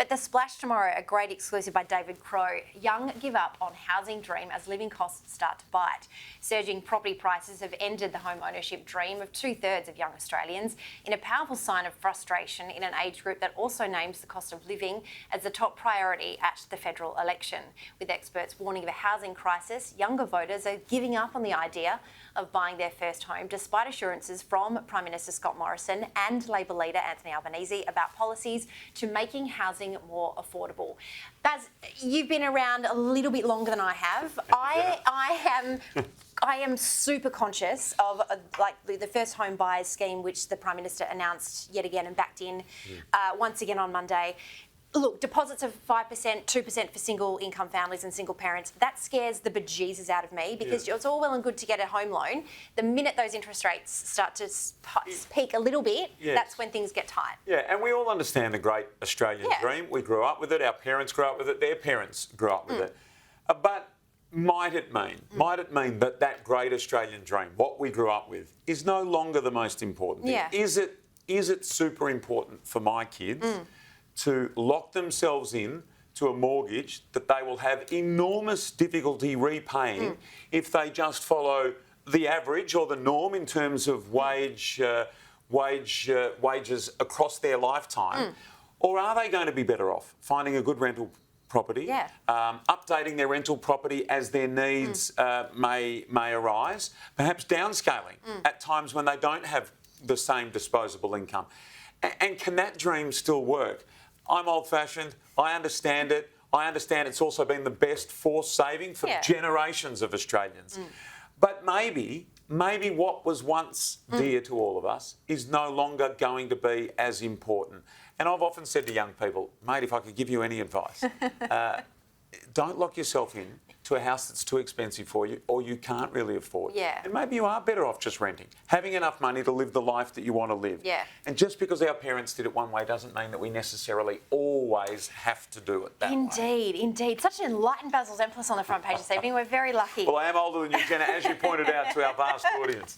But the splash tomorrow, a great exclusive by David Crowe. Young give up on housing dream as living costs start to bite. Surging property prices have ended the home ownership dream of 2/3 of young Australians, in a powerful sign of frustration in an age group that also names the cost of living as the top priority at the federal election. With experts warning of a housing crisis, younger voters are giving up on the idea of buying their first home, despite assurances from Prime Minister Scott Morrison and Labor leader Anthony Albanese about policies to making housing more affordable. Baz, you've been around a little bit longer than I have. I am super conscious of the first home buyers scheme, which the Prime Minister announced yet again and backed in once again on Monday. Look, deposits of 5%, 2% for single income families and single parents, that scares the bejesus out of me, because it's all well and good to get a home loan. The minute those interest rates start to peak a little bit, that's when things get tight. Yeah, and we all understand the great Australian dream. We grew up with it, our parents grew up with it, their parents grew up with it. But might it mean that that great Australian dream, what we grew up with, is no longer the most important thing? Is it super important for my kids to lock themselves in to a mortgage that they will have enormous difficulty repaying if they just follow the average or the norm in terms of wages across their lifetime? Or are they going to be better off finding a good rental property, updating their rental property as their needs may arise, perhaps downscaling at times when they don't have the same disposable income? And can that dream still work? I'm old-fashioned. I understand it. I understand it's also been the best forced saving for generations of Australians. But maybe what was once dear to all of us is no longer going to be as important. And I've often said to young people, mate, if I could give you any advice, don't lock yourself in to a house that's too expensive for you or you can't really afford. And maybe you are better off just renting, having enough money to live the life that you want to live. And just because our parents did it one way doesn't mean that we necessarily always have to do it that way. Indeed. Such an enlightened Basil Zempilas on the front page this evening. We're very lucky. Well, I am older than you, Jenna, as you pointed out to our vast audience.